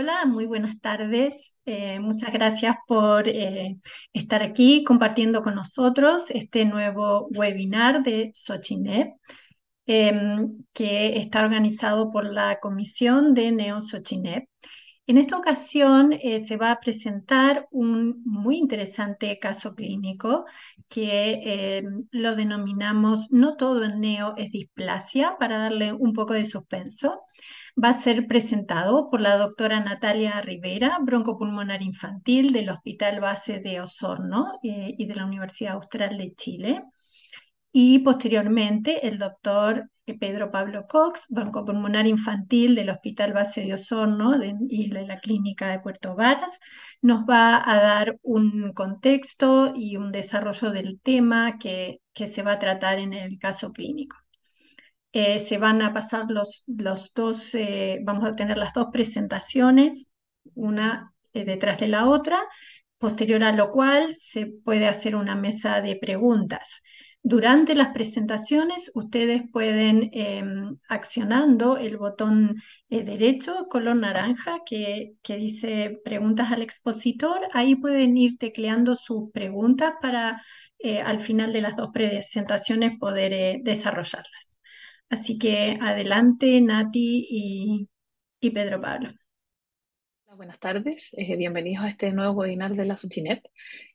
Hola, muy buenas tardes. Muchas gracias por estar aquí compartiendo con nosotros este nuevo webinar de Socinet, que está organizado por la Comisión de Neo-Socinet. En esta ocasión se va a presentar un muy interesante caso clínico que lo denominamos No todo en neo es displasia, para darle un poco de suspenso. Va a ser presentado por la doctora Natalia Rivera, broncopulmonar infantil del Hospital Base de Osorno y de la Universidad Austral de Chile. Y posteriormente el doctor Pedro Pablo Cox, broncopulmonar infantil del Hospital Base de Osorno y de la Clínica de Puerto Varas, nos va a dar un contexto y un desarrollo del tema que se va a tratar en el caso clínico. Se van a pasar los dos, vamos a tener las dos presentaciones, una detrás de la otra, posterior a lo cual se puede hacer una mesa de preguntas. Durante las presentaciones, ustedes pueden, accionando el botón derecho, color naranja, que dice preguntas al expositor, ahí pueden ir tecleando sus preguntas para al final de las dos presentaciones poder desarrollarlas. Así que adelante, Nati y Pedro Pablo. Hola, buenas tardes, bienvenidos a este nuevo webinar de la Suchinet.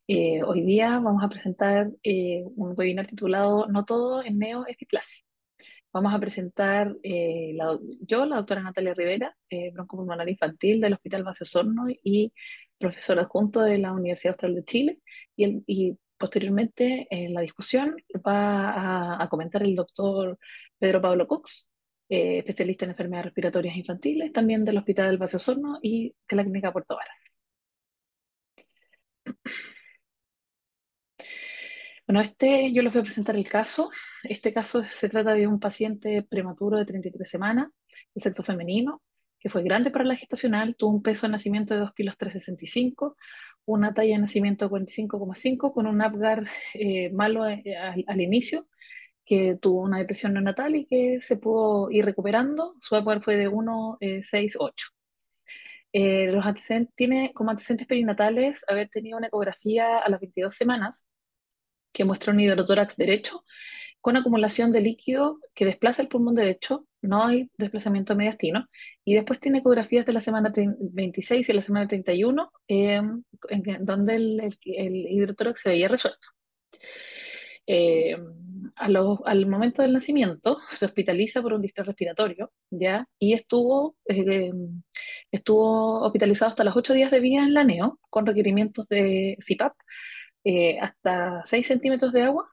Hoy día vamos a presentar un webinar titulado No todo en neo es displasia. Vamos a presentar yo, la doctora Natalia Rivera, broncopulmonar infantil del Hospital Base Osorno y profesor adjunto de la Universidad Austral de Chile. Y posteriormente en la discusión va a comentar el doctor Pedro Pablo Cox, especialista en enfermedades respiratorias infantiles, también del Hospital Base Osorno y de la Clínica Puerto Varas. Bueno, yo les voy a presentar el caso. Este caso se trata de un paciente prematuro de 33 semanas, de sexo femenino, que fue grande para la gestacional, tuvo un peso de nacimiento de 2 kilos 365, una talla de nacimiento de 45,5, con un Apgar malo al inicio, que tuvo una depresión neonatal y que se pudo ir recuperando. Su Apgar fue de 1,68. Tiene como antecedentes perinatales haber tenido una ecografía a las 22 semanas que muestra un hidrotórax derecho con acumulación de líquido que desplaza el pulmón derecho, no hay desplazamiento mediastino, y después tiene ecografías de la semana 26 y la semana 31, donde el hidrotórax se veía resuelto. Eh, al momento del nacimiento se hospitaliza por un distrés respiratorio, ¿ya? Y estuvo hospitalizado hasta los 8 días de vida en la NEO, con requerimientos de CPAP, hasta 6 centímetros de agua,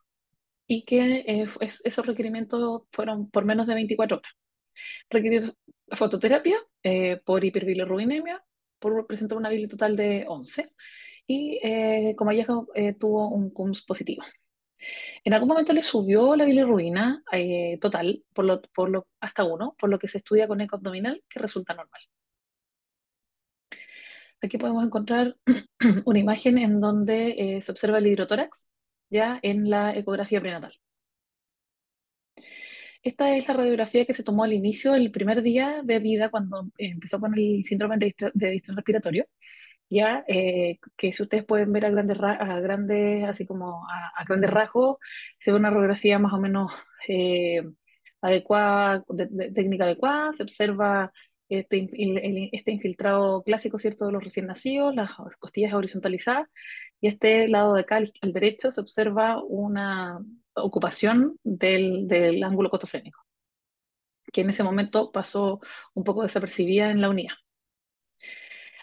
y que esos requerimientos fueron por menos de 24 horas. Requirió fototerapia por hiperbilirrubinemia, por presentar una bili total de 11, y como hallazgo tuvo un CUMS positivo. En algún momento le subió la bilirrubina total hasta 1, por lo que se estudia con eco abdominal, que resulta normal. Aquí podemos encontrar una imagen en donde se observa el hidrotórax ya en la ecografía prenatal. Esta es la radiografía que se tomó al inicio, el primer día de vida, cuando empezó con el síndrome de distrés respiratorio. Ya, que si ustedes pueden ver así como a grandes rasgos, se ve una radiografía más o menos adecuada, de técnica adecuada. Se observa este infiltrado clásico, ¿cierto?, de los recién nacidos, las costillas horizontalizadas, y este lado de acá, al derecho, se observa una ocupación del ángulo cotofrénico, que en ese momento pasó un poco desapercibida en la unidad.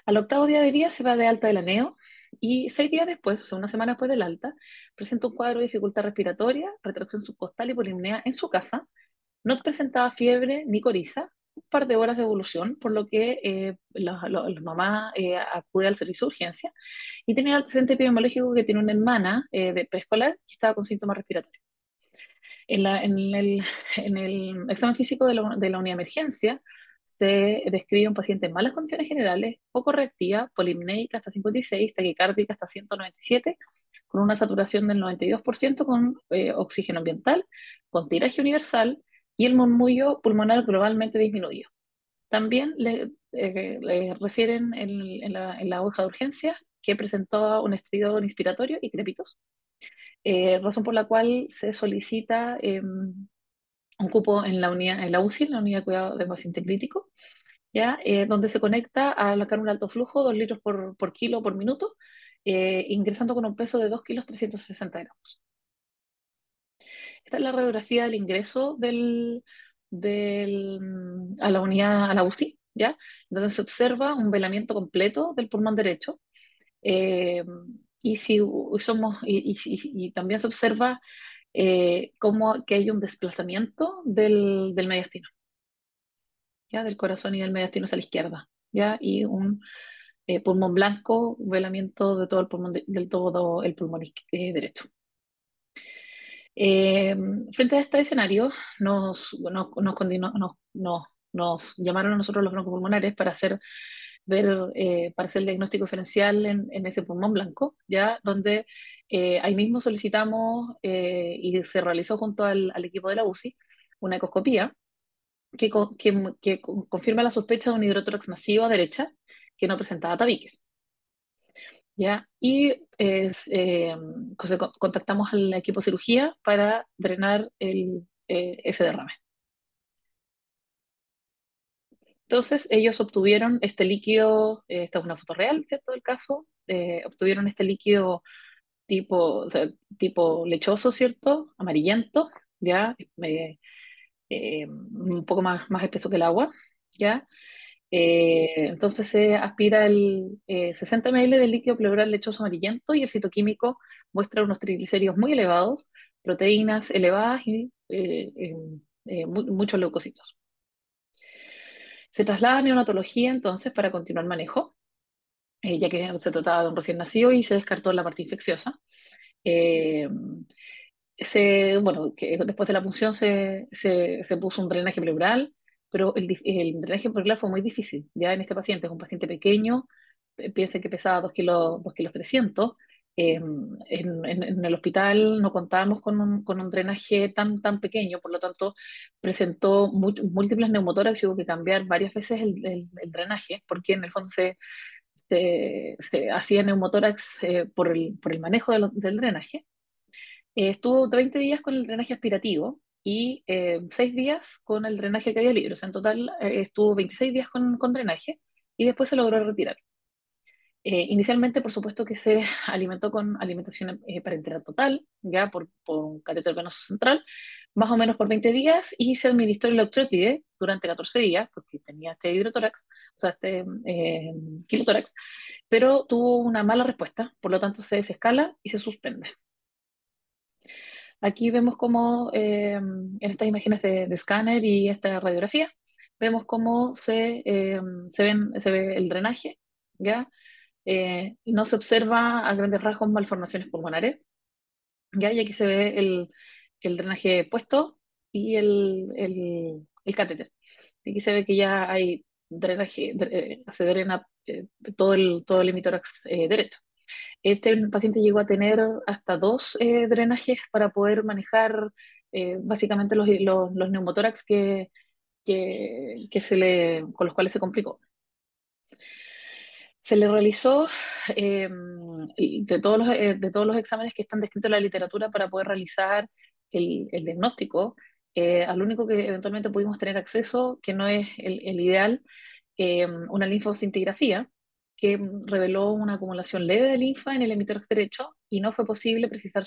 Al octavo día de vida se va de alta del aneo, y 6 días después, o sea, una semana después del alta, presenta un cuadro de dificultad respiratoria, retracción subcostal y polimnea en su casa. No presentaba fiebre ni coriza, un par de horas de evolución, por lo que la mamá acude al servicio de urgencia, y tenía el antecedente epidemiológico que tiene una hermana de preescolar que estaba con síntomas respiratorios. En, la- en el, en el examen físico de la unidad de emergencia se describe un paciente en malas condiciones generales, poco reactiva, polimnéica hasta 56, taquicárdica hasta 197, con una saturación del 92%, con oxígeno ambiental, con tiraje universal y el murmullo pulmonar globalmente disminuido. También refieren en la hoja de urgencia que presentó un estridor inspiratorio y crépitos, razón por la cual se solicita un cupo en la unidad, en la UCI, en la unidad de cuidado de paciente crítico, ¿ya? Donde se conecta a la cánula alto flujo, 2 litros por kilo por minuto, ingresando con un peso de 2 kilos 360 gramos. Esta es la radiografía del ingreso a la unidad, a la UCI, ¿ya? Donde se observa un velamiento completo del pulmón derecho. eh, y, si somos, y también se observa como que hay un desplazamiento del mediastino, ¿ya? Del corazón y del mediastino hacia la izquierda, ¿ya? Y un pulmón blanco, un velamiento de todo el pulmón, del todo el pulmón derecho. Eh, Frente a este escenario, nos llamaron a nosotros los broncopulmonares para para hacer el diagnóstico diferencial en ese pulmón blanco, ya donde ahí mismo solicitamos y se realizó junto al equipo de la UCI una ecoscopía que confirma la sospecha de un hidrotórax masivo a derecha que no presentaba tabiques. ¿Ya? Y contactamos al equipo de cirugía para drenar ese derrame. Entonces, ellos obtuvieron este líquido, esta es una foto real, ¿cierto? Del caso, obtuvieron este líquido o sea, tipo lechoso, ¿cierto? Amarillento, ¿ya? Un poco más espeso que el agua, ¿ya? Entonces se aspira el 60 ml del líquido pleural lechoso amarillento y el citoquímico muestra unos triglicéridos muy elevados, proteínas elevadas y muchos leucocitos. Se traslada a neonatología entonces para continuar el manejo, ya que se trataba de un recién nacido y se descartó la parte infecciosa. Eh, bueno, que después de la punción se puso un drenaje pleural, pero el drenaje pleural fue muy difícil. Ya en este paciente, es un paciente pequeño, piensen que pesaba 2 kilos 300. En el hospital no contábamos con un drenaje tan pequeño, por lo tanto presentó múltiples neumotórax y hubo que cambiar varias veces el drenaje, porque en el fondo se hacía neumotórax por el manejo del drenaje. Estuvo 20 días con el drenaje aspirativo y 6 días con el drenaje que había libre. O sea, en total estuvo 26 días con drenaje y después se logró retirar. Inicialmente, por supuesto, que se alimentó con alimentación parenteral total, ya por un catéter venoso central, más o menos por 20 días, y se administró el electrótide durante 14 días, porque tenía este hidrotórax, o sea, este kilotórax, pero tuvo una mala respuesta, por lo tanto se desescala y se suspende. Aquí vemos cómo en estas imágenes de escáner y esta radiografía, vemos cómo se ve el drenaje, ¿ya? No se observa a grandes rasgos malformaciones pulmonares, ¿ya? Y aquí se ve el drenaje puesto y el catéter. Aquí se ve que ya hay drenaje, se drena todo el hemitórax derecho. Este paciente llegó a tener hasta 2 drenajes para poder manejar básicamente los neumotórax con los cuales se complicó. Se le realizó de todos los exámenes que están descritos en la literatura para poder realizar el diagnóstico, al único que eventualmente pudimos tener acceso, que no es el ideal, una linfocintigrafía que reveló una acumulación leve de linfa en el emitor derecho y no fue posible precisar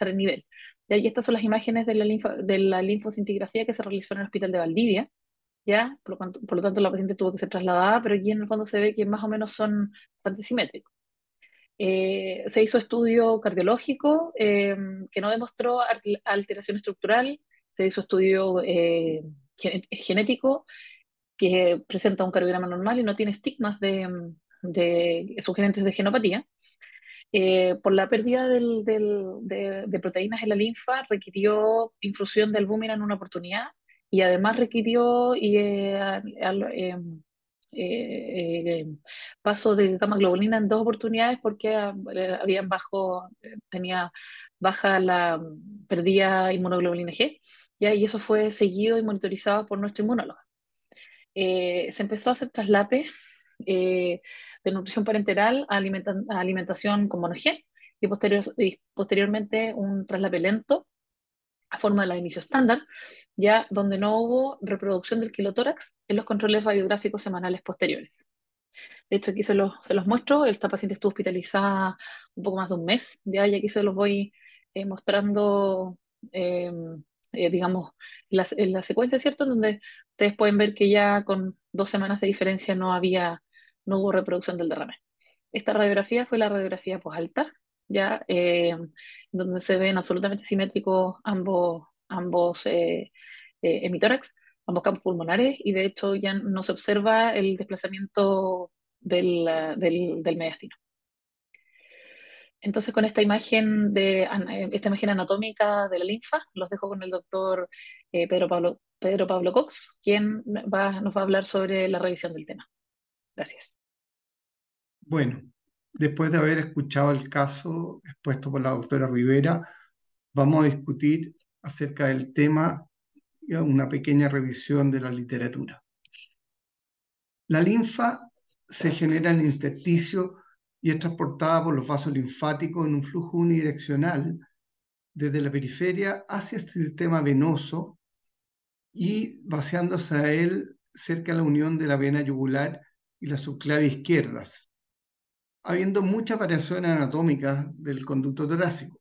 el nivel. Y estas son las imágenes de la linfocintigrafía que se realizó en el hospital de Valdivia, ¿ya? Por lo tanto, la paciente tuvo que ser trasladada, pero aquí en el fondo se ve que más o menos son bastante simétricos. Se hizo estudio cardiológico que no demostró alteración estructural, se hizo estudio genético que presenta un cardiograma normal y no tiene estigmas de sugerentes de genopatía. Por la pérdida de proteínas en la linfa, requirió infusión de albúmina en una oportunidad y además requirió eh, paso de gamma globulina en 2 oportunidades porque tenía baja perdía inmunoglobulina G, ¿ya? Y eso fue seguido y monitorizado por nuestro inmunólogo. Se empezó a hacer traslape de nutrición parenteral a alimentación con monogén y posteriormente un traslape lento a forma de la inicio estándar, ya donde no hubo reproducción del quilotórax en los controles radiográficos semanales posteriores. De hecho, aquí se los muestro. Esta paciente estuvo hospitalizada un poco más de un mes, ya, y aquí se los voy mostrando, eh, digamos, en la secuencia, ¿cierto? En donde ustedes pueden ver que ya con 2 semanas de diferencia no hubo reproducción del derrame. Esta radiografía fue la radiografía posalta, ya, donde se ven absolutamente simétricos ambos hemitórax, ambos campos pulmonares, y de hecho ya no se observa el desplazamiento del mediastino. Entonces, con esta imagen anatómica de la linfa, los dejo con el doctor Pedro Pablo Cox, quien nos va a hablar sobre la revisión del tema. Gracias. Bueno, después de haber escuchado el caso expuesto por la doctora Rivera, vamos a discutir acerca del tema y una pequeña revisión de la literatura. La linfa se genera en el intersticio y es transportada por los vasos linfáticos en un flujo unidireccional desde la periferia hacia el sistema venoso y vaciándose a él cerca de la unión de la vena yugular y la subclavia izquierdas, habiendo muchas variaciones anatómicas del conducto torácico.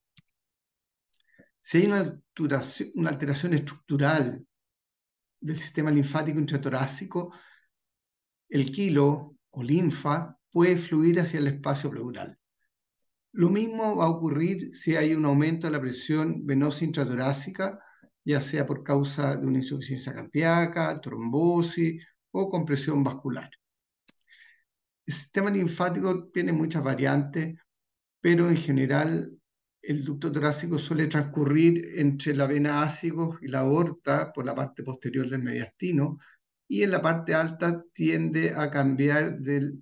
Si hay una alteración estructural del sistema linfático intratorácico, el quilo o linfa puede fluir hacia el espacio pleural. Lo mismo va a ocurrir si hay un aumento de la presión venosa intratorácica, ya sea por causa de una insuficiencia cardíaca, trombosis o compresión vascular. El sistema linfático tiene muchas variantes, pero en general el ducto torácico suele transcurrir entre la vena ácigo y la aorta por la parte posterior del mediastino, y en la parte alta tiende a cambiar del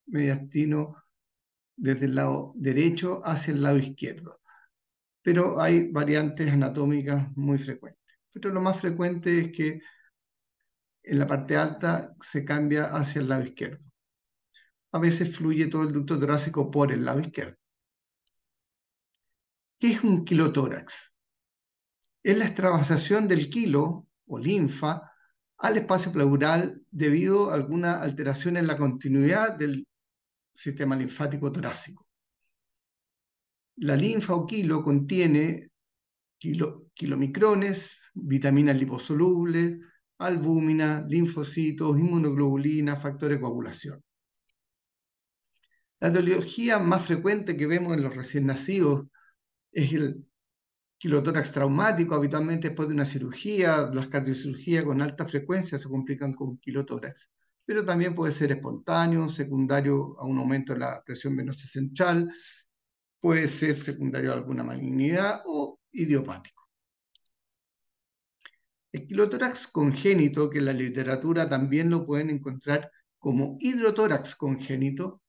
mediastino desde el lado derecho hacia el lado izquierdo. Pero hay variantes anatómicas muy frecuentes. Pero lo más frecuente es que en la parte alta se cambia hacia el lado izquierdo. A veces fluye todo el ducto torácico por el lado izquierdo. ¿Qué es un quilotórax? Es la extravasación del quilo o linfa al espacio pleural debido a alguna alteración en la continuidad del sistema linfático torácico. La linfa o quilo contiene kilomicrones, vitaminas liposolubles, albúmina, linfocitos, inmunoglobulina, factores de coagulación. La etiología más frecuente que vemos en los recién nacidos es el quilotórax traumático, habitualmente después de una cirugía. Las cardiocirugías con alta frecuencia se complican con quilotórax, pero también puede ser espontáneo, secundario a un aumento de la presión venosa central, puede ser secundario a alguna malignidad o idiopático. El quilotórax congénito, que en la literatura también lo pueden encontrar como hidrotórax congénito,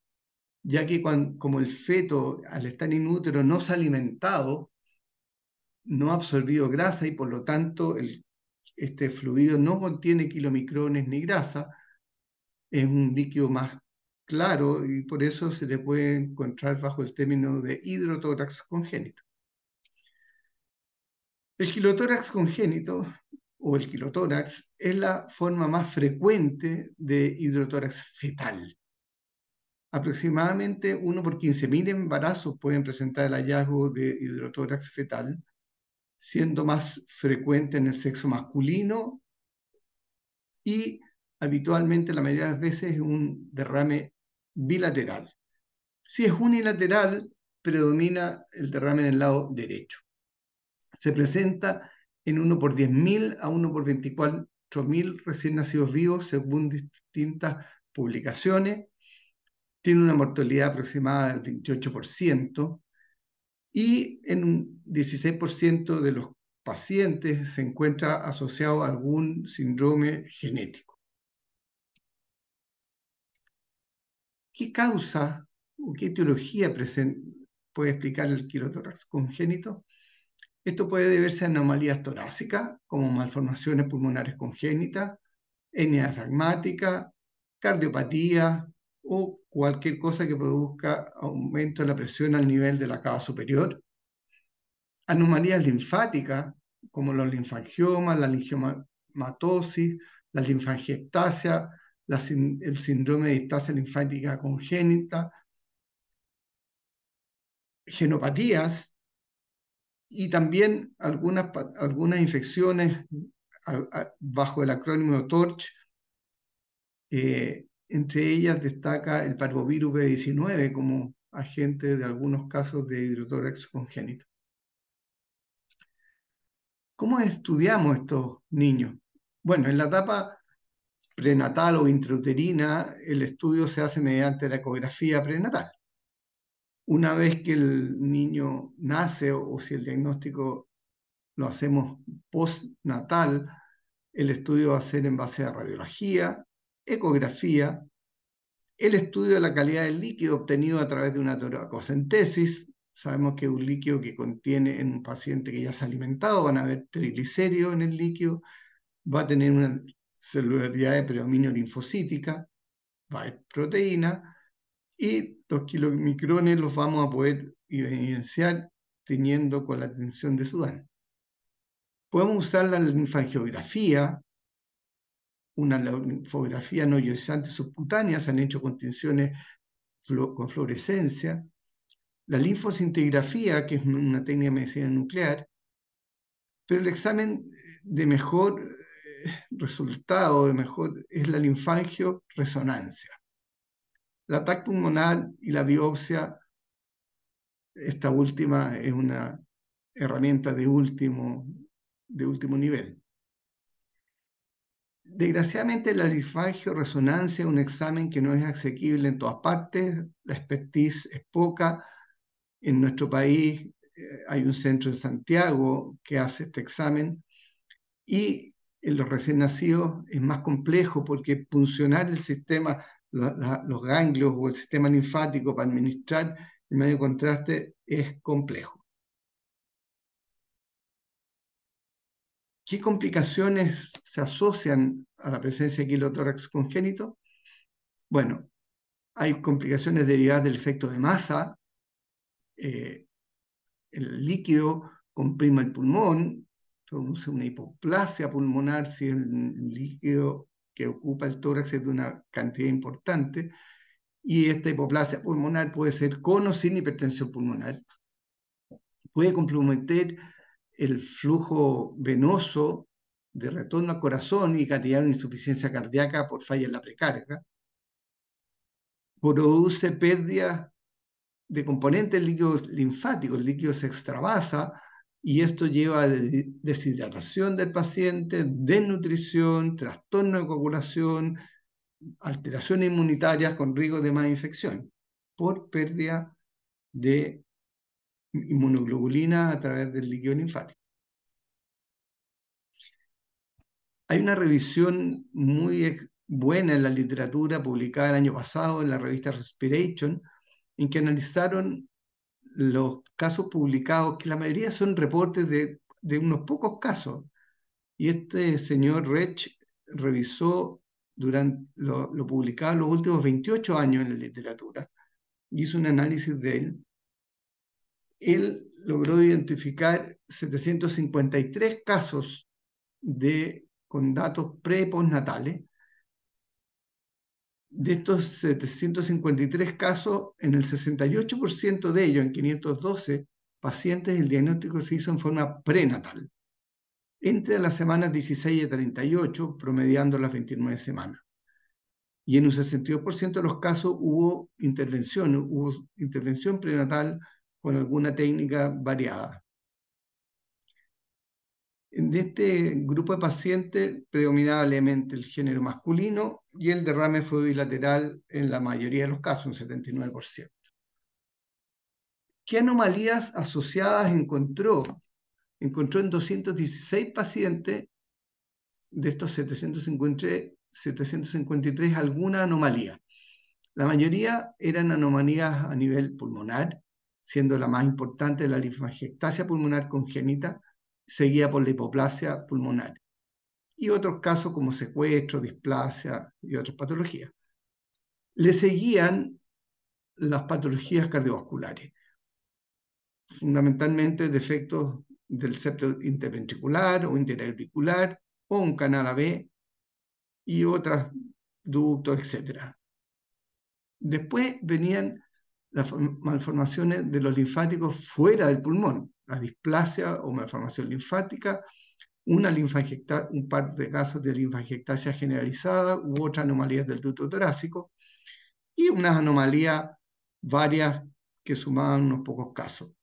ya que como el feto al estar in útero no se ha alimentado, no ha absorbido grasa y por lo tanto este fluido no contiene kilomicrones ni grasa, es un líquido más claro y por eso se le puede encontrar bajo el término de hidrotórax congénito. El quilotórax congénito o el quilotórax es la forma más frecuente de hidrotórax fetal. Aproximadamente 1 por 15.000 embarazos pueden presentar el hallazgo de hidrotórax fetal, siendo más frecuente en el sexo masculino y habitualmente la mayoría de las veces es un derrame bilateral. Si es unilateral, predomina el derrame en el lado derecho. Se presenta en 1 por 10.000 a 1 por 24.000 recién nacidos vivos según distintas publicaciones. Tiene una mortalidad aproximada del 28% y en un 16% de los pacientes se encuentra asociado a algún síndrome genético. ¿Qué causa o qué etiología puede explicar el quilotórax congénito? Esto puede deberse a anomalías torácicas, como malformaciones pulmonares congénitas, hernia diafragmática, cardiopatía o cualquier cosa que produzca aumento de la presión al nivel de la cava superior. Anomalías linfáticas, como los linfangiomas, la lingiomatosis, la linfangiectasia, el síndrome de distasia linfática congénita, genopatías y también algunas infecciones bajo el acrónimo TORCH. Entre ellas destaca el parvovirus B19 como agente de algunos casos de hidrotórax congénito. ¿Cómo estudiamos estos niños? Bueno, en la etapa prenatal o intrauterina, el estudio se hace mediante la ecografía prenatal. Una vez que el niño nace o si el diagnóstico lo hacemos postnatal, el estudio va a ser en base a radiología, ecografía, el estudio de la calidad del líquido obtenido a través de una toracocentesis. Sabemos que un líquido que contiene en un paciente que ya se ha alimentado, van a haber triglicéridos en el líquido, va a tener una celularidad de predominio linfocítica, va a haber proteína, y los kilomicrones los vamos a poder evidenciar teniendo con la tensión de Sudán. Podemos usar la linfangiografía, una linfografía no ionizante subcutánea, se han hecho con tinciones con fluorescencia, la linfocintigrafía, que es una técnica de medicina nuclear, pero el examen de mejor resultado, es la linfangioresonancia. La TAC pulmonar y la biopsia, esta última es una herramienta de último nivel. Desgraciadamente, la linfangioresonancia es un examen que no es asequible en todas partes, la expertise es poca. En nuestro país hay un centro en Santiago que hace este examen, y en los recién nacidos es más complejo porque funcionar el sistema, los ganglios o el sistema linfático para administrar el medio de contraste es complejo. ¿Qué complicaciones se asocian a la presencia de quilotórax congénito? Bueno, hay complicaciones derivadas del efecto de masa. El líquido comprime el pulmón, produce una hipoplasia pulmonar si el líquido que ocupa el tórax es de una cantidad importante, y esta hipoplasia pulmonar puede ser con o sin hipertensión pulmonar. Puede comprometer el flujo venoso de retorno al corazón y causar una insuficiencia cardíaca por falla en la precarga. Produce pérdida de componentes líquidos linfáticos, el líquido se extravasa y esto lleva a deshidratación del paciente, desnutrición, trastorno de coagulación, alteraciones inmunitarias con riesgo de más infección por pérdida de inmunoglobulina a través del líquido linfático. Hay una revisión muy buena en la literatura publicada el año pasado en la revista Respiration, en que analizaron los casos publicados, que la mayoría son reportes de unos pocos casos, y este señor Rech revisó lo publicado en los últimos 28 años en la literatura, hizo un análisis de él. Él logró identificar 753 casos con datos pre- y postnatales. De estos 753 casos, en el 68% de ellos, en 512 pacientes, el diagnóstico se hizo en forma prenatal, entre las semanas 16 y 38, promediando las 29 semanas. Y en un 62% de los casos hubo intervención prenatal con alguna técnica variada. En este grupo de pacientes predominablemente el género masculino, y el derrame fue bilateral en la mayoría de los casos, un 79%. ¿Qué anomalías asociadas encontró? Encontró en 216 pacientes de estos 753 alguna anomalía. La mayoría eran anomalías a nivel pulmonar, siendo la más importante la linfangiectasia pulmonar congénita, seguida por la hipoplasia pulmonar. y otros casos como secuestro, displasia y otras patologías. Le seguían las patologías cardiovasculares, fundamentalmente defectos del septo interventricular o interauricular o un canal AB y otros ductos, etc. Después venían las malformaciones de los linfáticos fuera del pulmón, la displasia o malformación linfática, un par de casos de linfangiectasia generalizada u otras anomalías del ducto torácico y unas anomalías varias que sumaban unos pocos casos.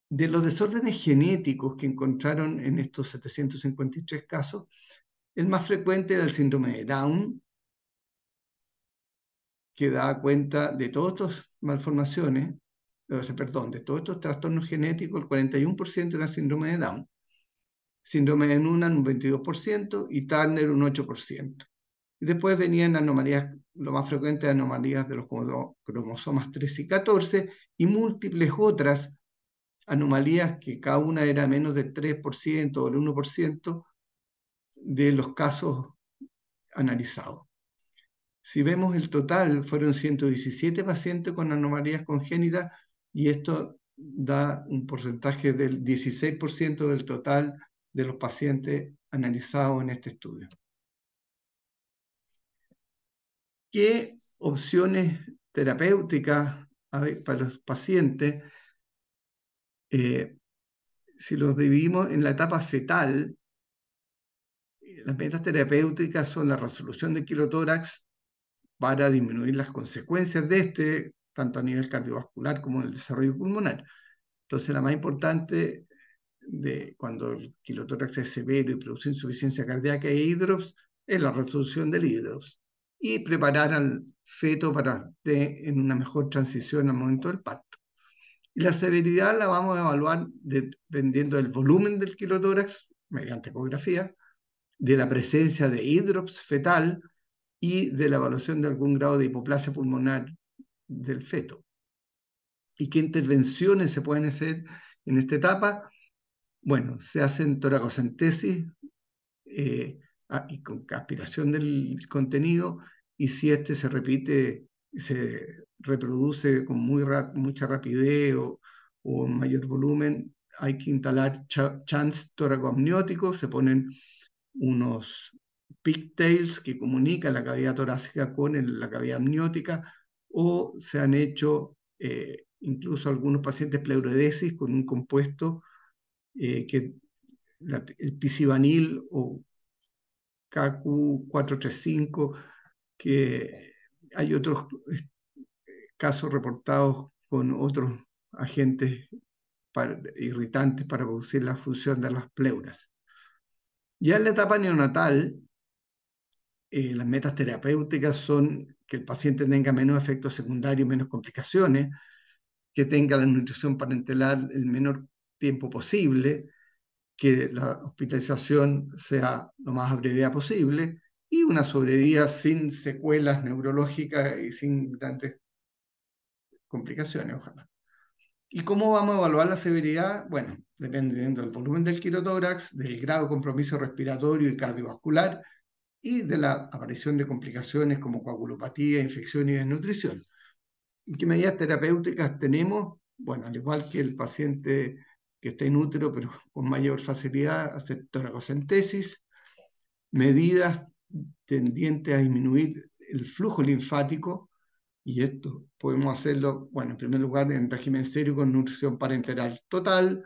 De los desórdenes genéticos que encontraron en estos 753 casos, el más frecuente era el síndrome de Down, que da cuenta de todas estas malformaciones, de todos estos trastornos genéticos, el 41% era síndrome de Down, síndrome de Noonan un 22% y Turner un 8%. Y después venían anomalías, lo más frecuente, anomalías de los cromosomas 13 y 14 y múltiples otras anomalías que cada una era menos del 3% o el 1% de los casos analizados. Si vemos el total, fueron 117 pacientes con anomalías congénitas y esto da un porcentaje del 16% del total de los pacientes analizados en este estudio. ¿Qué opciones terapéuticas hay para los pacientes? Si los dividimos en la etapa fetal, las metas terapéuticas son la resolución del quilotórax para disminuir las consecuencias de este, tanto a nivel cardiovascular como en el desarrollo pulmonar. Entonces, la más importante de cuando el quilotórax es severo y produce insuficiencia cardíaca e hidrops es la resolución del hidrops y preparar al feto para estar en una mejor transición al momento del parto. Y la severidad la vamos a evaluar dependiendo del volumen del quilotórax, mediante ecografía, de la presencia de hidrops fetal y de la evaluación de algún grado de hipoplasia pulmonar del feto. ¿Y qué intervenciones se pueden hacer en esta etapa? Bueno, se hacen toracocentesis y con aspiración del contenido, y si este se repite, se reproduce con mucha rapidez o mayor volumen, hay que instalar shunts toracoamnióticos, se ponen unos pigtails que comunican la cavidad torácica con la cavidad amniótica, o se han hecho incluso algunos pacientes pleurodesis con un compuesto que el picivanil o KQ435, que hay otros casos reportados con otros agentes irritantes para producir la función de las pleuras. Ya en la etapa neonatal, las metas terapéuticas son que el paciente tenga menos efectos secundarios, menos complicaciones, que tenga la nutrición parenteral el menor tiempo posible, que la hospitalización sea lo más abreviada posible y una sobrevida sin secuelas neurológicas y sin grandes complicaciones, ojalá. ¿Y cómo vamos a evaluar la severidad? Bueno, dependiendo del volumen del quirotórax, del grado de compromiso respiratorio y cardiovascular y de la aparición de complicaciones como coagulopatía, infección y desnutrición. ¿Y qué medidas terapéuticas tenemos? Bueno, al igual que el paciente que está in útero, pero con mayor facilidad, hacer toracocentesis, medidas tendientes a disminuir el flujo linfático, y esto podemos hacerlo, bueno, en primer lugar, en régimen serio con nutrición parenteral total,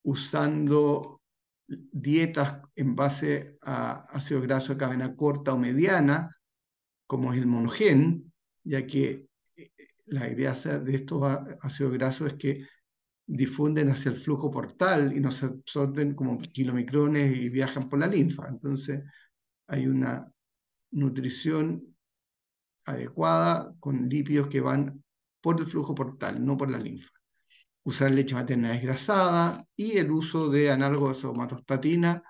usando dietas en base a ácido graso de cadena corta o mediana, como es el monogen, ya que la idea de estos ácidos grasos es que difunden hacia el flujo portal y no se absorben como kilomicrones y viajan por la linfa. Entonces hay una nutrición adecuada con lípidos que van por el flujo portal, no por la linfa. Usar leche materna desgrasada y el uso de análogos de somatostatina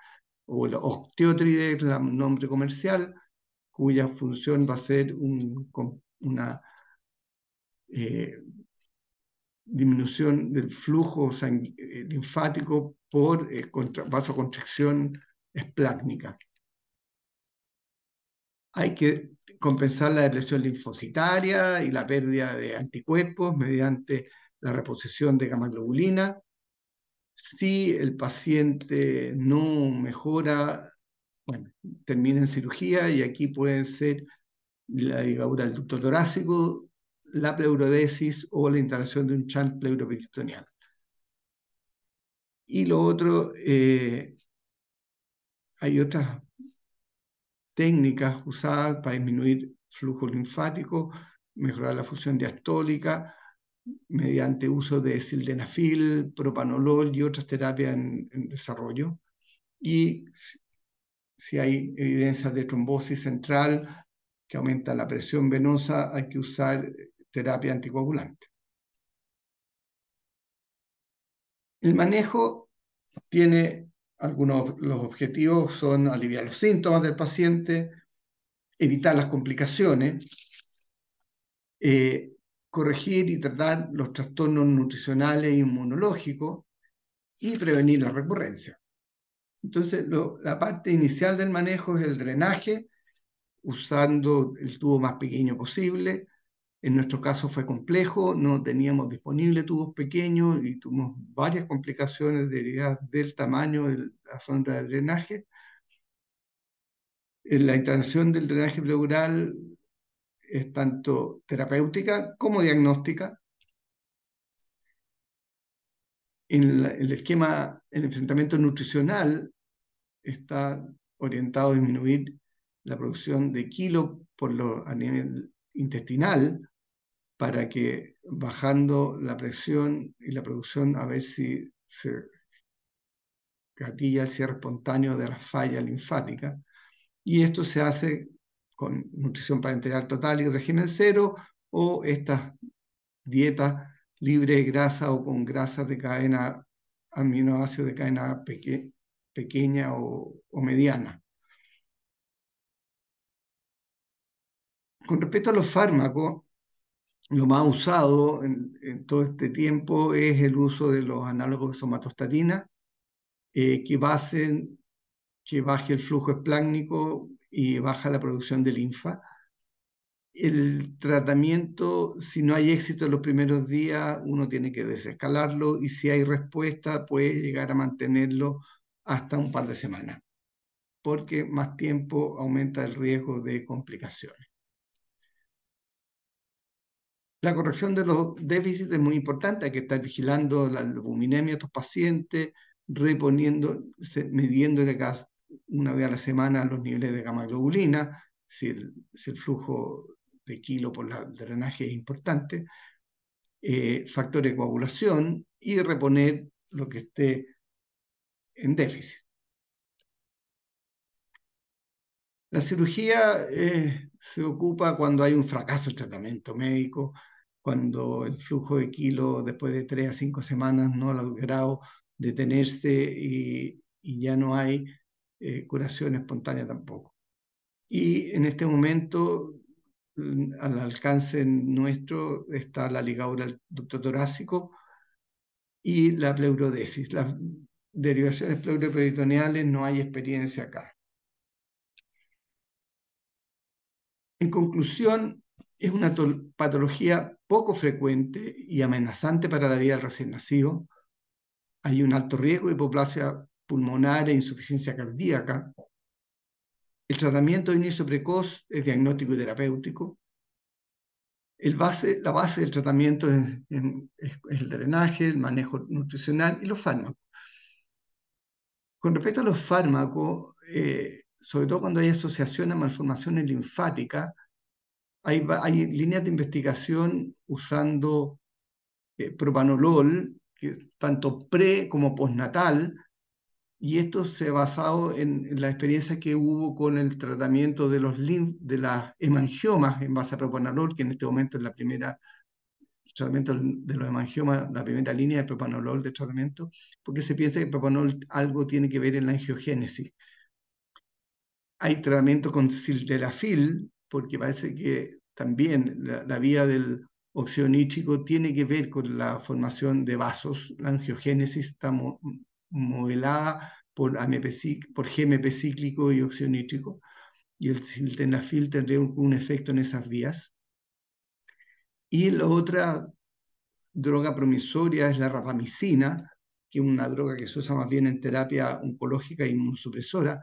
o el osteotride, es el nombre comercial, cuya función va a ser una disminución del flujo linfático por vasoconstricción esplácnica. Hay que compensar la depresión linfocitaria y la pérdida de anticuerpos mediante la reposición de gamma globulina. Si el paciente no mejora, bueno, termina en cirugía y aquí pueden ser la ligadura del ducto torácico, la pleurodesis o la instalación de un shunt pleuroperitoneal. Y lo otro, hay otras técnicas usadas para disminuir flujo linfático, mejorar la función diastólica mediante uso de sildenafil, propanolol y otras terapias en desarrollo. Y si hay evidencia de trombosis central que aumenta la presión venosa, hay que usar terapia anticoagulante. El manejo tiene los objetivos son aliviar los síntomas del paciente, evitar las complicaciones, corregir y tratar los trastornos nutricionales e inmunológicos y prevenir la recurrencia. Entonces, la parte inicial del manejo es el drenaje, usando el tubo más pequeño posible. En nuestro caso fue complejo, no teníamos disponibles tubos pequeños y tuvimos varias complicaciones derivadas del tamaño de la sonda de drenaje. La instalación del drenaje pleural es tanto terapéutica como diagnóstica. El esquema, el enfrentamiento nutricional está orientado a disminuir la producción de kilo a nivel intestinal, para que bajando la presión y la producción, a ver si se gatilla el cierre espontáneo de la falla linfática. Y esto se hace con nutrición parenteral total y régimen cero, o estas dietas libre de grasa o con grasas de cadena, aminoácidos de cadena pequeña o mediana. Con respecto a los fármacos, lo más usado en todo este tiempo es el uso de los análogos de somatostatina, que baje el flujo esplácnico y baja la producción de linfa. El tratamiento, si no hay éxito en los primeros días, uno tiene que desescalarlo, y si hay respuesta, puede llegar a mantenerlo hasta un par de semanas, porque más tiempo aumenta el riesgo de complicaciones. La corrección de los déficits es muy importante. Hay que estar vigilando la albuminemia de estos pacientes, midiéndole una vez a la semana los niveles de gamma globulina, si el flujo de kilo por el drenaje es importante, factores de coagulación y reponer lo que esté en déficit. La cirugía se ocupa cuando hay un fracaso del tratamiento médico, cuando el flujo de kilo después de 3 a 5 semanas no ha logrado detenerse y ya no hay curación espontánea tampoco. Y en este momento, al alcance nuestro, está la ligadura del ducto torácico y la pleurodesis. Las derivaciones pleuroperitoneales no hay experiencia acá. En conclusión, es una patología poco frecuente y amenazante para la vida del recién nacido. Hay un alto riesgo de hipoplasia pulmonar e insuficiencia cardíaca. El tratamiento de inicio precoz es diagnóstico y terapéutico. La base del tratamiento es el drenaje, el manejo nutricional y los fármacos. Con respecto a los fármacos, sobre todo cuando hay asociación a malformaciones linfáticas, hay líneas de investigación usando propanolol, que tanto pre como postnatal, y esto se ha basado en la experiencia que hubo con el tratamiento de las hemangiomas en base a propanolol, que en este momento es tratamiento de los hemangiomas, la primera línea de propanolol de tratamiento, porque se piensa que el propanolol algo tiene que ver en la angiogénesis. Hay tratamiento con sildenafil, porque parece que también la vía del óxido nítrico tiene que ver con la formación de vasos. La angiogénesis está modelada por por GMP cíclico y óxido nítrico, y el sildenafil tendría un efecto en esas vías. Y la otra droga promisoria es la rapamicina, que es una droga que se usa más bien en terapia oncológica e inmunosupresora,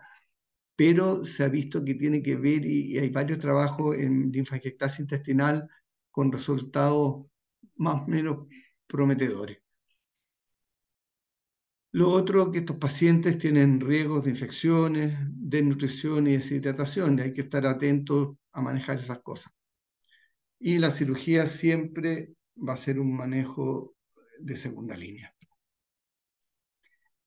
pero se ha visto que tiene que ver, y hay varios trabajos en linfangiectasia intestinal con resultados más o menos prometedores. Lo otro, que estos pacientes tienen riesgos de infecciones, desnutrición y deshidratación, y hay que estar atentos a manejar esas cosas. Y la cirugía siempre va a ser un manejo de segunda línea.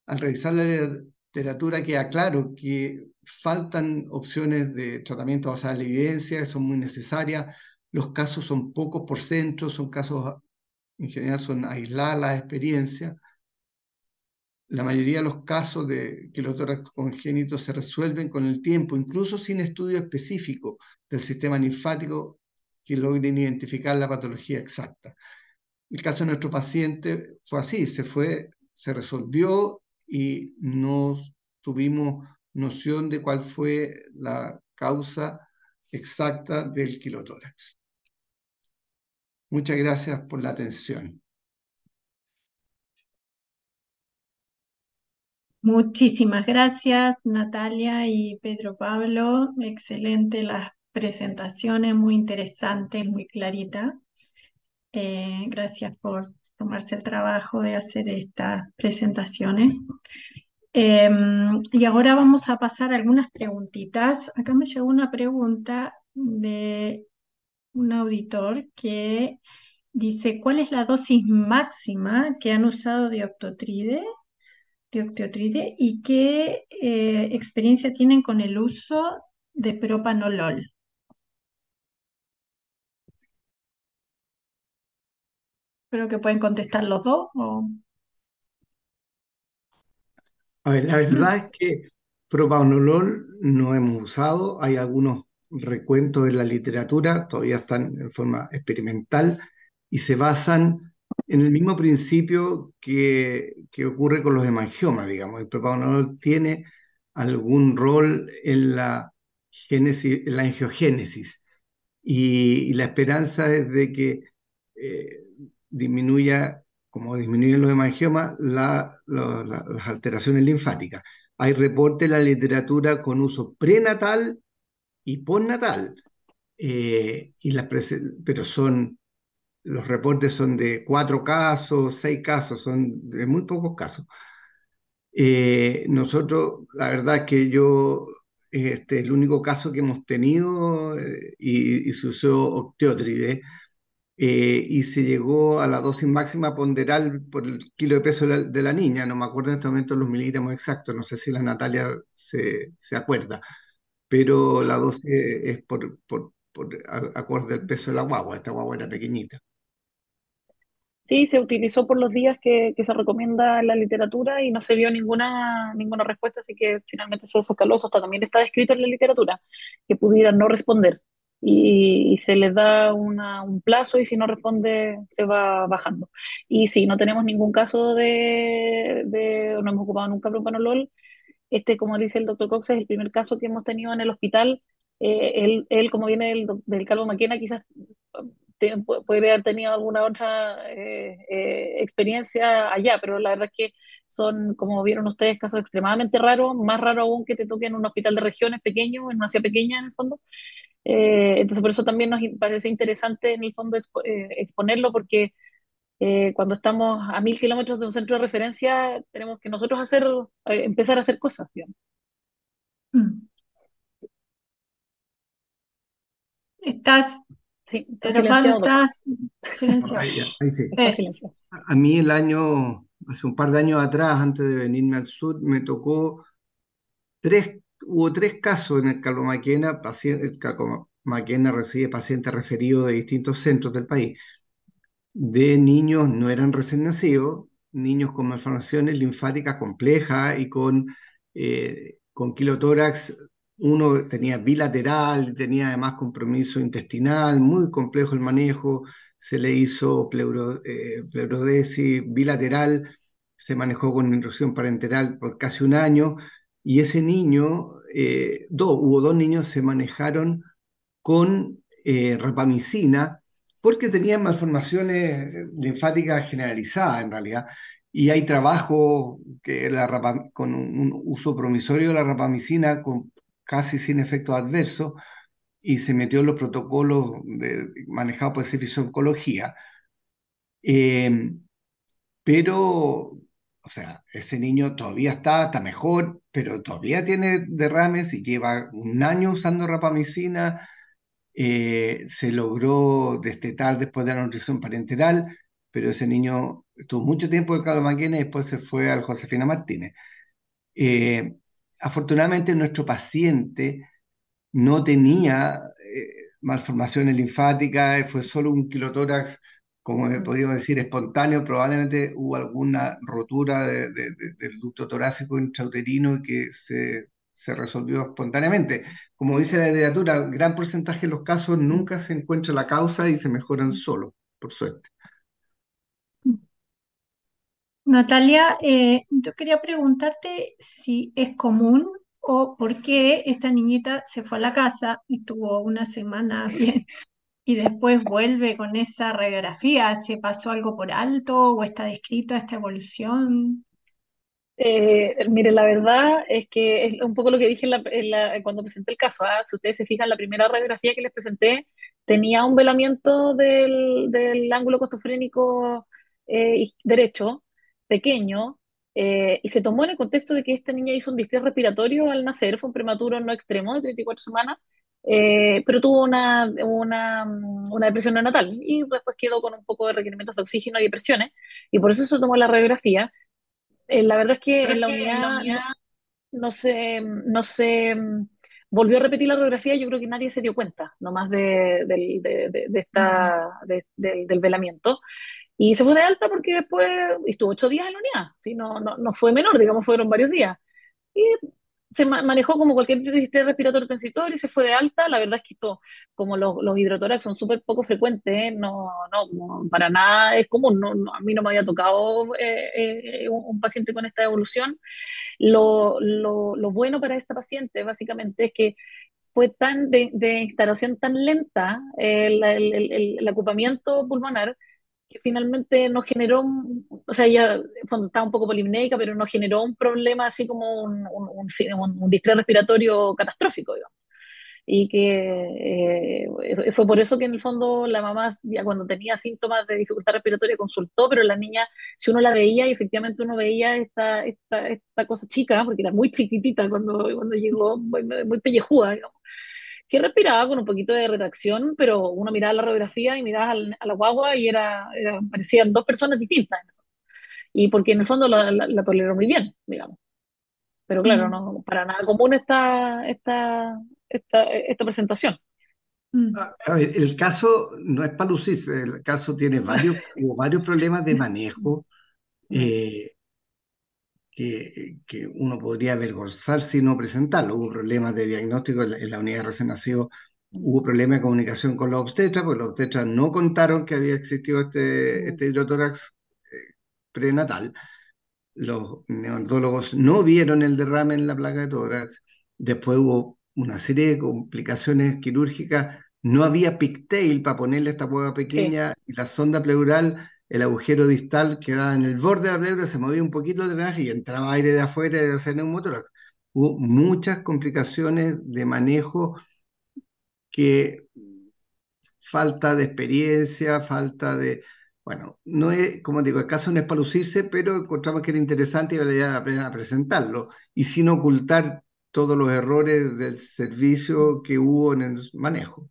Al revisar la literatura queda claro que faltan opciones de tratamiento basadas en la evidencia, que son muy necesarias. Los casos son pocos por centro, son casos, en general son aisladas las experiencias. La mayoría de los casos de quilotórax congénito se resuelven con el tiempo, incluso sin estudio específico del sistema linfático que logren identificar la patología exacta. El caso de nuestro paciente fue así, se resolvió y no tuvimos noción de cuál fue la causa exacta del quilotórax. Muchas gracias por la atención. Muchísimas gracias, Natalia y Pedro Pablo. Excelente las presentaciones, muy interesantes, muy claritas. Gracias por tomarse el trabajo de hacer estas presentaciones. Y ahora vamos a pasar a algunas preguntitas. Acá me llegó una pregunta de un auditor que dice, ¿cuál es la dosis máxima que han usado de octiotride y qué experiencia tienen con el uso de propanolol? Creo que pueden contestar los dos. A ver, la verdad es que propanolol no hemos usado, hay algunos recuentos en la literatura, todavía están en forma experimental y se basan en el mismo principio que ocurre con los hemangiomas, digamos. El propanolol tiene algún rol en la génesis, en la angiogénesis, y la esperanza es de que eh, disminuya, como disminuyen los hemangiomas, las alteraciones linfáticas. Hay reportes en la literatura con uso prenatal y postnatal, pero los reportes son de 4 casos, 6 casos, son de muy pocos casos. Nosotros, la verdad es que el único caso que hemos tenido, y se usó octeótride, y se llegó a la dosis máxima ponderal por el kilo de peso de la niña. No me acuerdo en este momento los miligramos exactos, no sé si la Natalia se acuerda, pero la dosis es acorde al peso de la guagua. Esta guagua era pequeñita. Sí, se utilizó por los días que se recomienda en la literatura y no se vio ninguna respuesta, así que finalmente se desescaló. Eso también está descrito en la literatura, que pudieran no responder. Y se les da un plazo y si no responde se va bajando. Y sí, no tenemos ningún caso no hemos ocupado nunca propanolol. Como dice el doctor Cox, es el primer caso que hemos tenido en el hospital. Él, como viene del Calvo Maquena, quizás puede haber tenido alguna otra experiencia allá, pero la verdad es que son, como vieron ustedes, casos extremadamente raros, más raro aún que te toque en un hospital de regiones pequeño, en una ciudad pequeña en el fondo. Entonces, por eso también nos parece interesante en el fondo exponerlo, porque cuando estamos a 1000 kilómetros de un centro de referencia, tenemos que nosotros empezar a hacer cosas, digamos. Mm. ¿Estás, Sí, está Pedro Pablo, silenciado, doctor. estás silenciado? Ahí sí. Está Es. silenciado. A mí hace un par de años atrás, antes de venirme al sur, me tocó hubo 3 casos en el Calvomaquena. El Calvomaquena recibe pacientes referidos de distintos centros del país, de niños, no eran recién nacidos, niños con malformaciones linfáticas complejas y con quilotórax. Uno tenía bilateral, tenía además compromiso intestinal, muy complejo el manejo, se le hizo pleurodesis bilateral, se manejó con instrucción parenteral por casi un año, y ese niño, hubo dos niños se manejaron con rapamicina porque tenían malformaciones linfáticas generalizadas en realidad. Y hay trabajo con un uso promisorio de la rapamicina con casi sin efectos adversos y se metió en los protocolos manejados por el Servicio de Oncología. Eh, pero, o sea, ese niño todavía está mejor, pero todavía tiene derrames y lleva un año usando rapamicina. Se logró destetar después de la nutrición parenteral, pero ese niño estuvo mucho tiempo en Carlos Maquena y después se fue al Josefina Martínez. Eh, Afortunadamente nuestro paciente no tenía malformaciones linfáticas, fue solo un quilotórax, como podríamos decir, espontáneo. Probablemente hubo alguna rotura del ducto torácico intrauterino y que se resolvió espontáneamente. Como dice la literatura, gran porcentaje de los casos nunca se encuentra la causa y se mejoran solo, por suerte. Natalia, yo quería preguntarte si es común o por qué esta niñita se fue a la casa y estuvo una semana bien y después vuelve con esa radiografía. ¿Se pasó algo por alto o está descrita esta evolución? Mire, la verdad es que es un poco lo que dije cuando presenté el caso. Si ustedes se fijan, la primera radiografía que les presenté tenía un velamiento del ángulo costofrénico derecho, pequeño, y se tomó en el contexto de que esta niña hizo un distrés respiratorio al nacer, fue un prematuro no extremo de 34 semanas, pero tuvo una depresión neonatal y después quedó con un poco de requerimientos de oxígeno y depresiones, y por eso se tomó la radiografía. La verdad es que en la unidad no se volvió a repetir la radiografía, yo creo que nadie se dio cuenta nomás del velamiento. Y se fue de alta porque después estuvo 8 días en la unidad, ¿sí? No fue menor, digamos, fueron varios días. Y se manejó como cualquier distrés respiratorio transitorio y se fue de alta. La verdad es que esto, como los hidrotórax son súper poco frecuentes, no, para nada es común. A mí no me había tocado un paciente con esta evolución. Lo bueno para esta paciente básicamente es que fue de instalación tan lenta el ocupamiento pulmonar que finalmente nos generó, o sea, ella cuando estaba un poco polimnéica, pero nos generó un problema así como un distrés respiratorio catastrófico, digamos. Y que fue por eso que en el fondo la mamá, ya cuando tenía síntomas de dificultad respiratoria, consultó, pero la niña, si uno la veía y efectivamente uno veía esta cosa chica, porque era muy chiquitita cuando llegó, muy pellejuda, digamos, que respiraba con un poquito de retracción, pero uno miraba la radiografía y miraba a la guagua y parecían dos personas distintas. Y porque en el fondo la toleró muy bien, digamos. Pero claro, Mm, no, para nada común esta presentación. mm, A ver, el caso no es para lucirse, el caso tiene hubo varios problemas de manejo. Mm, eh, que uno podría avergonzarse y no presentarlo. Hubo problemas de diagnóstico en la unidad de recién nacido, mm, hubo problemas de comunicación con los obstetras, porque los obstetras no contaron que había existido mm. este hidrotórax prenatal. Los neonatólogos no vieron el derrame en la placa de tórax. Después hubo una serie de complicaciones quirúrgicas. No había pigtail para ponerle esta hueá Sí. pequeña y la sonda pleural, el agujero distal quedaba en el borde de la pleura, se movía un poquito el drenaje y entraba aire de afuera y de hacer neumotórax. Hubo muchas complicaciones de manejo que falta de experiencia, falta de... Bueno, no es, como digo, el caso no es para lucirse, pero encontramos que era interesante y valía la pena presentarlo, y sin ocultar todos los errores del servicio que hubo en el manejo.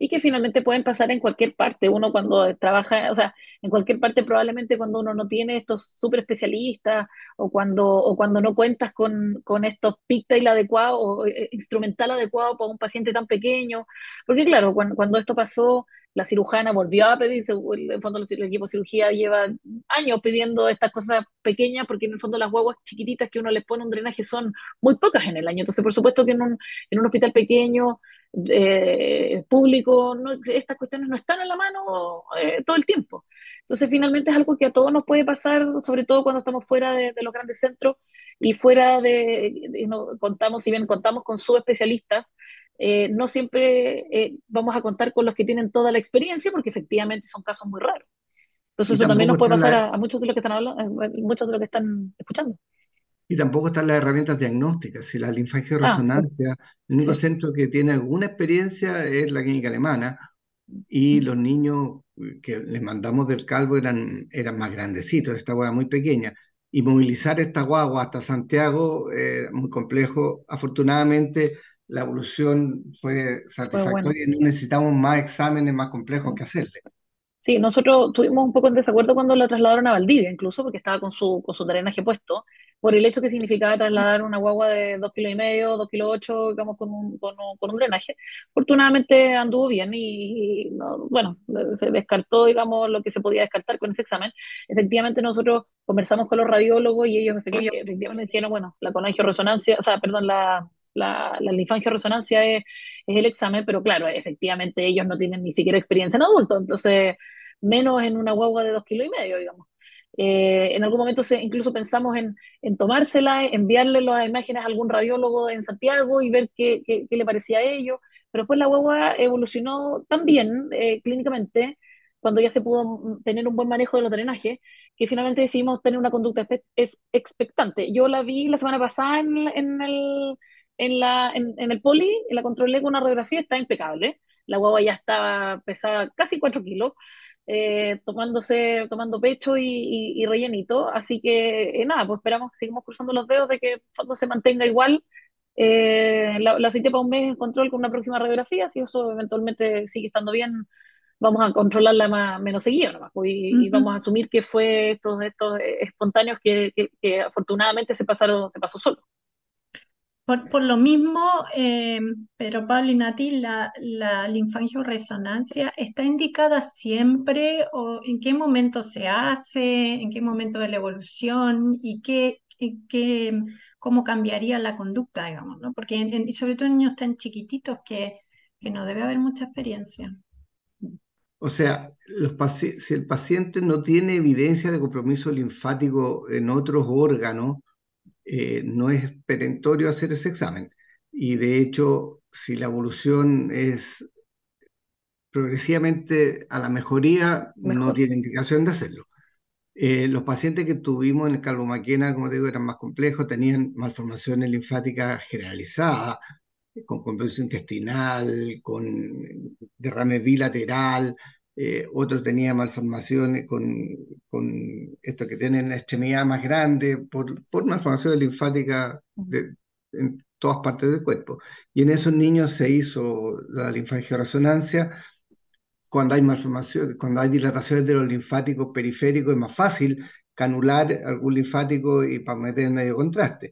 Y que finalmente pueden pasar en cualquier parte. Uno cuando trabaja, o sea, en cualquier parte probablemente cuando uno no tiene estos súper especialistas o cuando no cuentas con estos pigtail adecuados o instrumental adecuado para un paciente tan pequeño. Porque claro, cuando esto pasó, la cirujana volvió a pedir, en el fondo el equipo de cirugía lleva años pidiendo estas cosas pequeñas porque en el fondo las guaguas chiquititas que uno les pone un drenaje son muy pocas en el año. Entonces, por supuesto que en un hospital pequeño público, estas cuestiones no están en la mano todo el tiempo. Entonces, finalmente es algo que a todos nos puede pasar, sobre todo cuando estamos fuera de los grandes centros y fuera no, contamos, si bien contamos con subespecialistas, no siempre vamos a contar con los que tienen toda la experiencia, porque efectivamente son casos muy raros. Entonces, Y eso también tampoco nos puede están pasar las, a muchos de los que están hablando, muchos de los que están escuchando. y tampoco están las herramientas diagnósticas. Si la Ah, linfangioresonancia, el único sí. centro que tiene alguna experiencia es la clínica alemana, y los niños que les mandamos del Calvo eran más grandecitos, esta guagua muy pequeña. Y movilizar esta guagua hasta Santiago era muy complejo. Afortunadamente, la evolución fue Fue bueno. satisfactoria y no necesitamos más exámenes más complejos que hacerle. Sí, nosotros tuvimos un poco en desacuerdo cuando la trasladaron a Valdivia, incluso porque estaba con su drenaje puesto, por el hecho que significaba trasladar una guagua de 2,5 kilos, 2,8 kilos, digamos, con un drenaje. Afortunadamente anduvo bien y, no, bueno, se descartó, digamos, lo que se podía descartar con ese examen. Efectivamente, nosotros conversamos con los radiólogos y ellos efectivamente dijeron, bueno, la colangioresonancia, o sea, perdón, la linfangioresonancia es el examen, pero claro, efectivamente ellos no tienen ni siquiera experiencia en adultos, entonces menos en una guagua de 2,5 kilos, digamos. En algún momento incluso pensamos en tomársela, enviarle las imágenes a algún radiólogo en Santiago y ver qué le parecía a ellos, pero después la guagua evolucionó tan bien clínicamente, cuando ya se pudo tener un buen manejo de los drenajes, que finalmente decidimos tener una conducta expectante. Yo la vi la semana pasada en el poli, la controlé con una radiografía, está impecable. La guagua ya estaba pesada casi 4 kilos, tomando pecho y rellenito. Así que nada, pues esperamos, seguimos cruzando los dedos de que cuando se mantenga igual. La cité para un mes en control con una próxima radiografía. Si eso eventualmente sigue estando bien, vamos a controlarla menos seguido nomás, pues, y vamos a Ujú. asumir que fue estos espontáneos que afortunadamente se pasó solo. Por lo mismo, pero Pablo y Nati, la linfangioresonancia está indicada siempre o en qué momento se hace, en qué momento de la evolución y cómo cambiaría la conducta, digamos, ¿no? Porque y sobre todo en niños tan chiquititos que no debe haber mucha experiencia. O sea, si el paciente no tiene evidencia de compromiso linfático en otros órganos, no es perentorio hacer ese examen. Y de hecho, si la evolución es progresivamente a la mejoría, no Mejor. tiene indicación de hacerlo. Los pacientes que tuvimos en el Calvomaquena, como te digo, eran más complejos, tenían malformaciones linfáticas generalizadas, con compresión intestinal, con derrame bilateral, otros tenían malformaciones con esto que tienen la extremidad más grande, por malformaciones linfáticas en todas partes del cuerpo. Y en esos niños se hizo la linfangioresonancia. Cuando hay malformación, cuando hay dilataciones de los linfáticos periféricos, es más fácil canular algún linfático y para meter en medio contraste.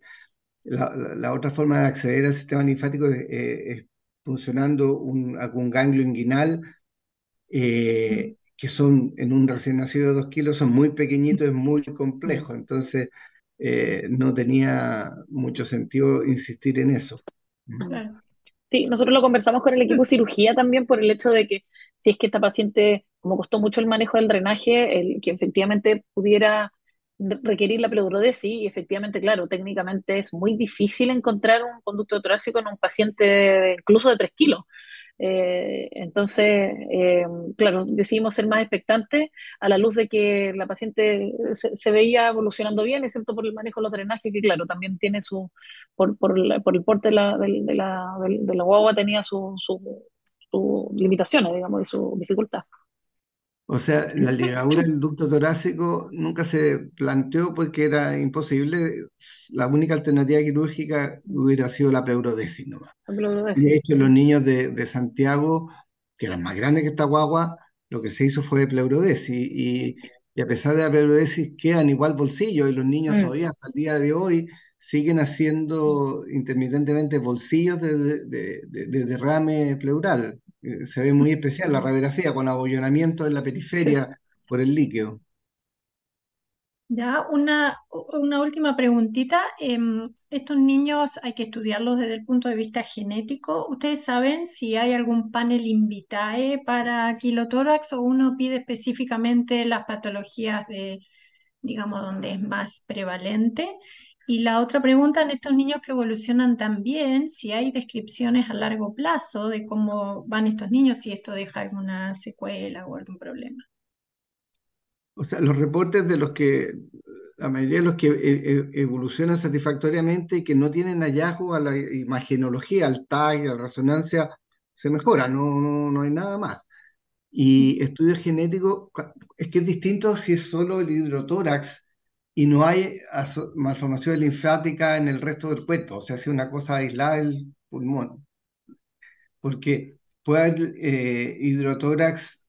La otra forma de acceder al sistema linfático es funcionando algún ganglio inguinal, que son en un recién nacido de 2 kilos, son muy pequeñitos, es muy Mm. complejo. Entonces, no tenía mucho sentido insistir en eso. ¿Mm? Mm. Claro. Sí, nosotros lo conversamos con el equipo de cirugía también por el hecho de que si es que esta paciente, como costó mucho el manejo del drenaje, el que efectivamente pudiera requerir la pleurodesis, y efectivamente, claro, técnicamente es muy difícil encontrar un conducto torácico en un paciente incluso de 3 kilos. Entonces, claro, decidimos ser más expectantes a la luz de que la paciente se veía evolucionando bien, excepto por el manejo de los drenajes, que claro, también tiene por el porte de la guagua tenía sus limitaciones, digamos, y su dificultad. O sea, la ligadura del ducto torácico nunca se planteó porque era imposible. La única alternativa quirúrgica hubiera sido la pleurodesis nomás. Lo Y de decir. hecho, los niños de Santiago, que eran más grandes que esta guagua, lo que se hizo fue pleurodesis. Y a pesar de la pleurodesis, quedan igual bolsillos. Y los niños Mm. todavía hasta el día de hoy siguen haciendo intermitentemente bolsillos de derrame pleural. Se ve muy especial la radiografía con abollonamiento en la Sí. periferia por el líquido. Ya, una última preguntita. Estos niños hay que estudiarlos desde el punto de vista genético. ¿Ustedes saben si hay algún panel Invitae para quilotórax o uno pide específicamente las patologías de, digamos, donde es más prevalente? Y la otra pregunta, en estos niños que evolucionan también, si hay descripciones a largo plazo de cómo van estos niños, si esto deja alguna secuela o algún problema. O sea, los reportes de los que, la mayoría de los que evolucionan satisfactoriamente y que no tienen hallazgo a la imagenología, al TAG, a la resonancia, se mejora, no hay nada más. Y estudios genéticos, es que es distinto si es solo el hidrotórax y no hay malformación linfática en el resto del cuerpo, o sea, si es una cosa aislada del pulmón, porque puede haber hidrotórax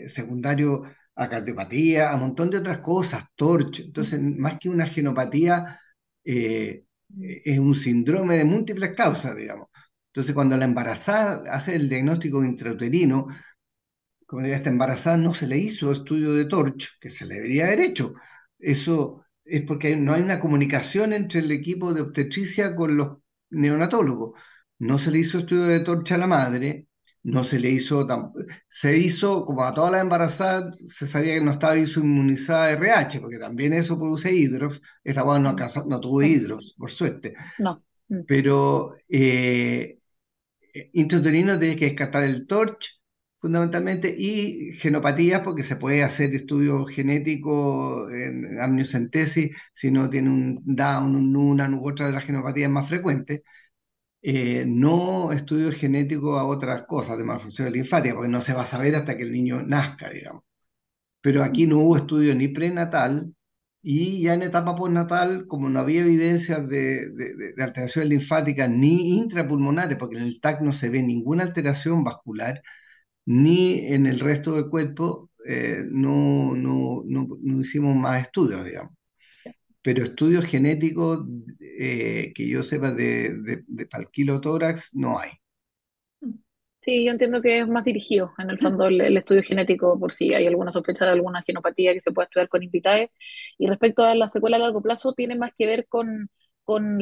secundario a cardiopatía, a un montón de otras cosas, TORCH. Entonces, más que una genopatía, es un síndrome de múltiples causas, digamos. Entonces, cuando la embarazada hace el diagnóstico intrauterino, como ella está embarazada, no se le hizo estudio de Torch, que se le debería haber hecho. Eso es porque no hay una comunicación entre el equipo de obstetricia con los neonatólogos. No se le hizo estudio de Torch a la madre, no se le hizo, se hizo, como a todas las embarazadas, se sabía que no estaba inmunizada de RH, porque también eso produce hidros. Esta guagua no, no tuvo Sí. hidros, por suerte. No. Pero intrauterino tienes que descartar el TORCH fundamentalmente y genopatías porque se puede hacer estudio genético en amniocentesis si no tiene un Down, un Noonan u otra de las genopatías más frecuentes. No estudio genético a otras cosas de malformación linfática porque no se va a saber hasta que el niño nazca, digamos. Pero aquí no hubo estudio ni prenatal y ya en etapa postnatal, como no había evidencias de alteraciones linfáticas ni intrapulmonares, porque en el TAC no se ve ninguna alteración vascular, ni en el resto del cuerpo, no hicimos más estudios, digamos. Pero estudios genéticos que yo sepa de palquilotórax no hay. Sí, yo entiendo que es más dirigido, en el fondo, el estudio genético, por si hay alguna sospecha de alguna genopatía que se pueda estudiar con Invitae. Y respecto a la secuela a largo plazo, tiene más que ver con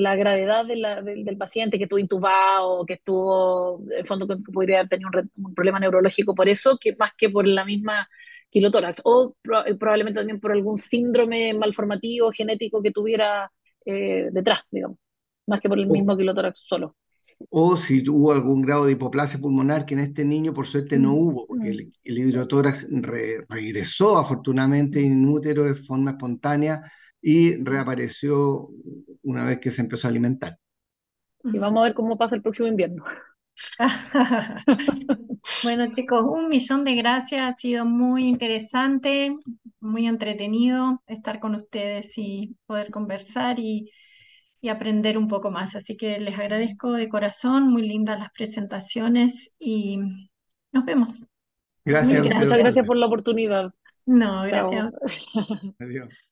la gravedad del paciente que estuvo intubado, que estuvo, en el fondo, que podría haber tenido un problema neurológico por eso, que más que por la misma quilotórax, o probablemente también por algún síndrome malformativo genético que tuviera detrás, digamos, más que por el O, mismo quilotórax solo. o si hubo algún grado de hipoplasia pulmonar, que en este niño por suerte no Mm, hubo, porque Mm. el hidrotórax regresó afortunadamente mm. in útero de forma espontánea y reapareció una vez que se empezó a alimentar. Y Mm. vamos a ver cómo pasa el próximo invierno. Bueno, chicos, un millón de gracias. Ha sido muy interesante, muy entretenido estar con ustedes y poder conversar y aprender un poco más. Así que les agradezco de corazón, muy lindas las presentaciones y nos vemos. Gracias Mil a usted, Muchas gracias. gracias doctora. por la oportunidad. No, Chao. gracias. Adiós.